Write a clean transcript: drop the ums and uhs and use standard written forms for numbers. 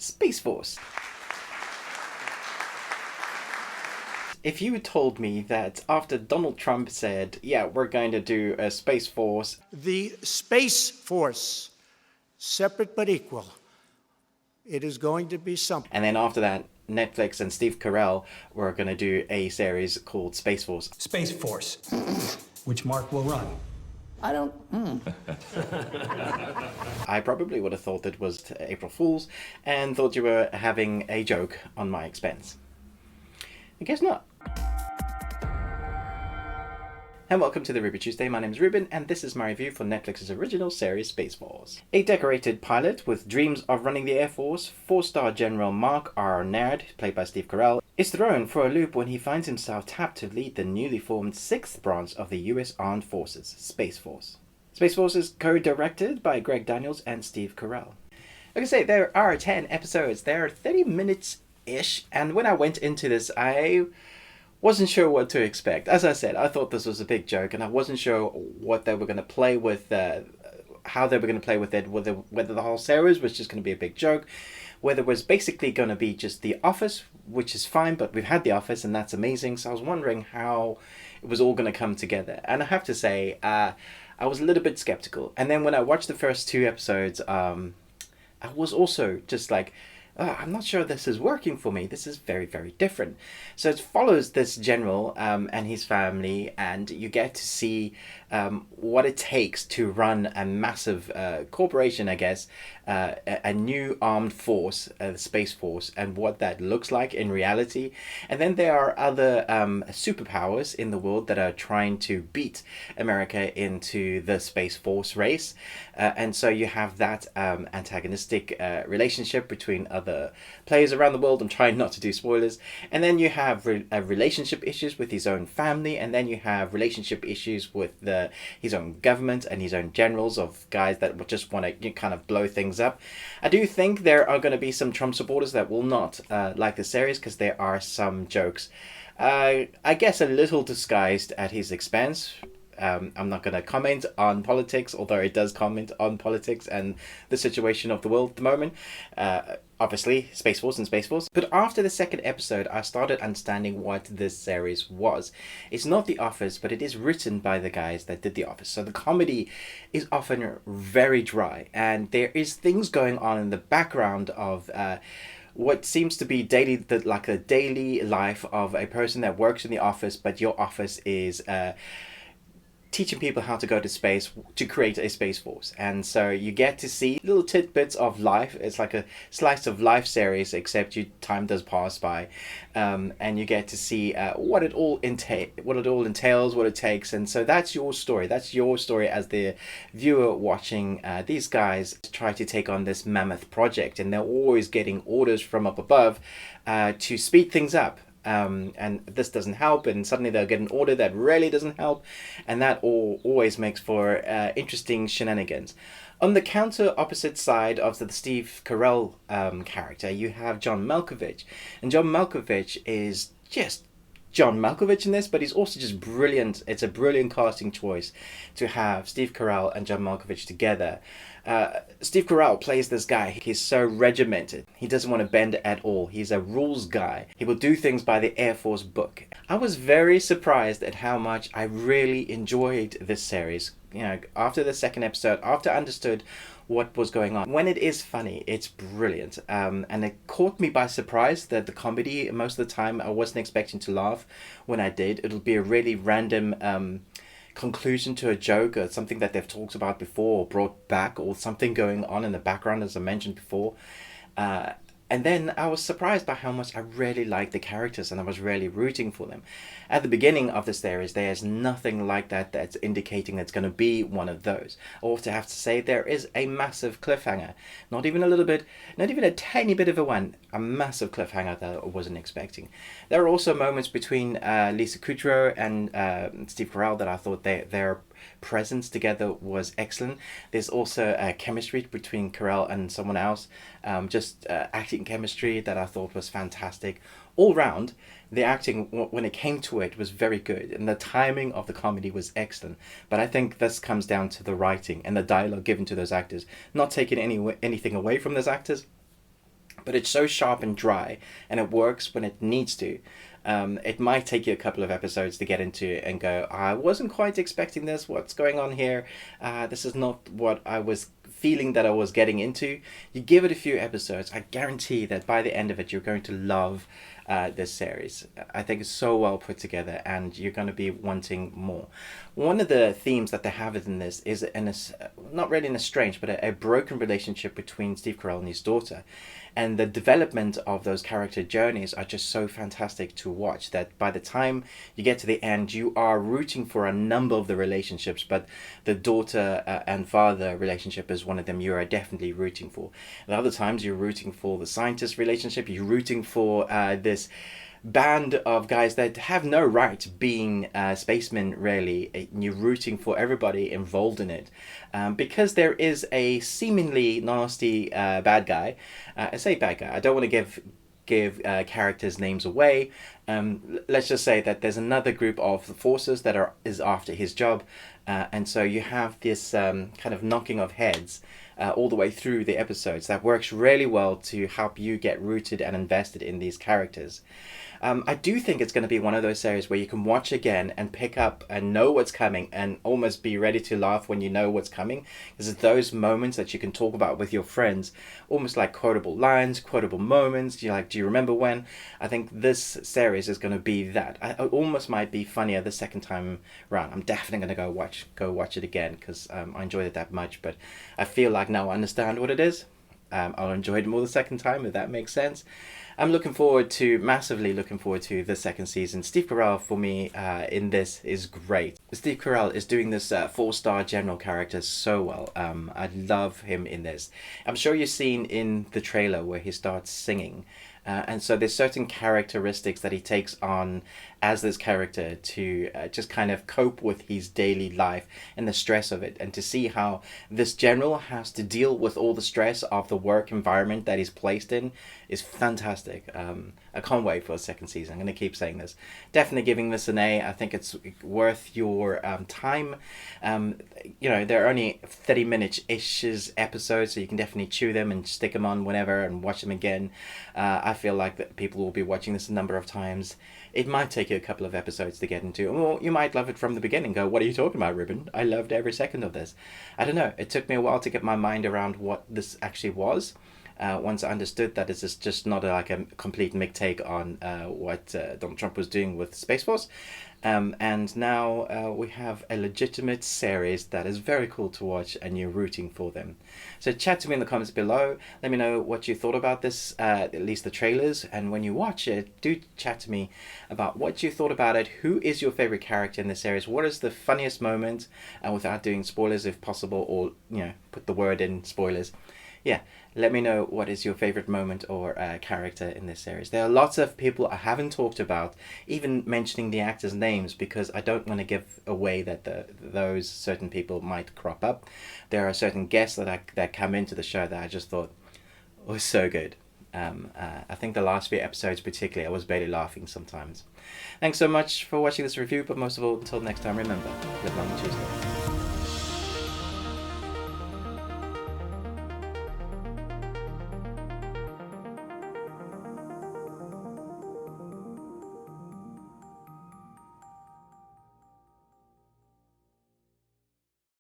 Space Force. If you had told me that after Donald Trump said, yeah, we're going to do a Space Force. The Space Force, separate but equal. It is going to be something. And then after that, Netflix and Steve Carell were going to do a series called Space Force. Space Force, which Mark will run. I probably would have thought it was April Fool's and thought you were having a joke on my expense. I guess not. And welcome to the Ruby Tuesday. My name is Ruben, and this is my review for Netflix's original series, Space Force. A decorated pilot with dreams of running the Air Force, 4-star General Mark R. Nerd, played by Steve Carell, is thrown for a loop when he finds himself tapped to lead the newly formed 6th branch of the US Armed Forces, Space Force. Space Force is co-directed by Greg Daniels and Steve Carell. Like I say, there are 10 episodes. They're 30 minutes-ish, and when I went into this, I wasn't sure what to expect. As I said, I thought this was a big joke, and I wasn't sure what they were going to play with, how they were going to play with it, whether the whole series was just going to be a big joke, whether it was basically going to be just The Office, which is fine, but we've had The Office, and that's amazing. So I was wondering how it was all going to come together. And I have to say, I was a little bit skeptical. And then when I watched the first 2 episodes, I was also just like, I'm not sure this is working for me. This is very, very different. So it follows this general and his family, and you get to see what it takes to run a massive corporation, I guess, a new armed force, the Space Force, and what that looks like in reality. And then there are other superpowers in the world that are trying to beat America into the Space Force race. And so you have that antagonistic relationship between other players around the world. I'm trying not to do spoilers. And then you have relationship issues with his own family, and then you have relationship issues with his own government and his own generals of guys that just want to kind of blow things up. I do think there are going to be some Trump supporters that will not like the series because there are some jokes, I guess a little disguised at his expense. I'm not going to comment on politics, although it does comment on politics and the situation of the world at the moment. Obviously, Space Force and Space Force. But after the second episode, I started understanding what this series was. It's not The Office, but it is written by the guys that did The Office. So the comedy is often very dry, and there is things going on in the background of what seems to be like a daily life of a person that works in the office, but your office is teaching people how to go to space to create a space force. And so you get to see little tidbits of life. It's like a slice of life series, except time does pass by, and you get to see what it all entails, what it takes. And so that's your story as the viewer watching these guys try to take on this mammoth project, and they're always getting orders from up above to speed things up. And this doesn't help, and suddenly they'll get an order that really doesn't help, and that always makes for interesting shenanigans. On the counter opposite side of the Steve Carell character, you have John Malkovich, and John Malkovich is just John Malkovich in this, but he's also just brilliant. It's a brilliant casting choice to have Steve Carell and John Malkovich together. Steve Carell plays this guy. He's so regimented. He doesn't want to bend at all. He's a rules guy. He will do things by the Air Force book. I was very surprised at how much I really enjoyed this series. After the second episode, after I understood what was going on. When it is funny, it's brilliant. And it caught me by surprise that the comedy, most of the time, I wasn't expecting to laugh. When I did, it'll be a really random conclusion to a joke, or something that they've talked about before or brought back, or something going on in the background, as I mentioned before. And then I was surprised by how much I really liked the characters, and I was really rooting for them. At the beginning of the series, there's nothing like that that's indicating it's going to be one of those. I also have to say there is a massive cliffhanger. Not even a little bit, not even a tiny bit of a massive cliffhanger that I wasn't expecting. There are also moments between Lisa Kudrow and Steve Carell that I thought their presence together was excellent. There's also a chemistry between Carell and someone else, acting chemistry that I thought was fantastic. All round, the acting, when it came to it, was very good, and the timing of the comedy was excellent. But I think this comes down to the writing and the dialogue given to those actors. Not taking anything away from those actors, but it's so sharp and dry, and it works when it needs to. It might take you a couple of episodes to get into it and go, I wasn't quite expecting this. What's going on here? This is not what I was feeling that I was getting into. You give it a few episodes, I guarantee that by the end of it, you're going to love this series. I think it's so well put together, and you're going to be wanting more. One of the themes that they have in this is not really an estranged, but a broken relationship between Steve Carell and his daughter. And the development of those character journeys are just so fantastic to watch that by the time you get to the end, you are rooting for a number of the relationships, but the daughter and father relationship is one of them you are definitely rooting for. And other times you're rooting for the scientist relationship, you're rooting for this band of guys that have no right being spacemen, really. You're rooting for everybody involved in it, because there is a seemingly nasty bad guy. I say bad guy, I don't want to give characters' names away. Let's just say that there's another group of the forces that is after his job, and so you have this kind of knocking of heads all the way through the episodes that works really well to help you get rooted and invested in these characters. I do think it's going to be one of those series where you can watch again and pick up and know what's coming and almost be ready to laugh when you know what's coming. Because it's those moments that you can talk about with your friends, almost like quotable lines, quotable moments. You're like, do you remember when? I think this series is going to be that. It almost might be funnier the second time around. I'm definitely going to go watch it again because I enjoyed it that much. But I feel like now I understand what it is. I'll enjoy it more the second time, if that makes sense. I'm massively looking forward to the second season. Steve Carell, for me, in this is great. Steve Carell is doing this 4-star general character so well. I love him in this. I'm sure you've seen in the trailer where he starts singing. And so there's certain characteristics that he takes on as this character to just kind of cope with his daily life and the stress of it, and to see how this general has to deal with all the stress of the work environment that he's placed in is fantastic. I can't wait for a second season. I'm going to keep saying this. Definitely giving this an A. I think it's worth your time. They're only 30-minute-ish episodes, so you can definitely chew them and stick them on whenever and watch them again. I feel like that people will be watching this a number of times. It might take you a couple of episodes to get into, or you might love it from the beginning. Go, what are you talking about, Ruben? I loved every second of this. I don't know. It took me a while to get my mind around what this actually was. Once I understood that this is just not a complete take on what Donald Trump was doing with Space Force. And now we have a legitimate series that is very cool to watch, and you're rooting for them. So chat to me in the comments below. Let me know what you thought about this, at least the trailers. And when you watch it, do chat to me about what you thought about it. Who is your favorite character in this series? What is the funniest moment? Without doing spoilers if possible, or put the word in spoilers. Yeah, let me know what is your favorite moment or character in this series. There are lots of people I haven't talked about, even mentioning the actors' names, because I don't want to give away that those certain people might crop up. There are certain guests that come into the show that I just thought was so good. I think the last few episodes particularly, I was barely laughing sometimes. Thanks so much for watching this review, but most of all, until next time, remember, live long and Tuesday.